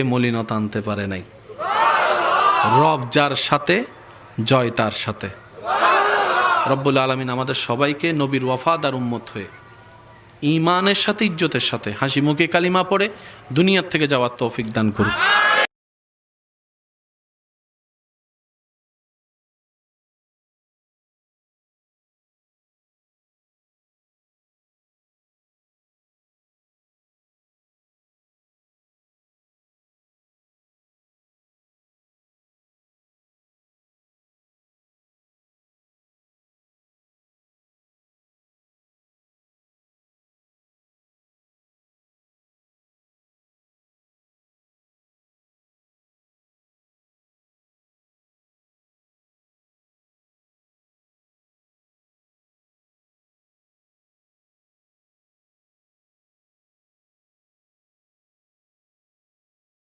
মলিনতা আনতে পারে নাই। রব যার সাথে জয় তার সাথে। রব্বুল আলামিন আমাদের সবাইকে নবীর ওয়াফাদার উম্মত হয়ে ঈমানের সাথে ইজ্জতের সাথে হাসি মুখে কালিমা পড়ে দুনিয়ার থেকে যাওয়ার তৌফিক দান করুন।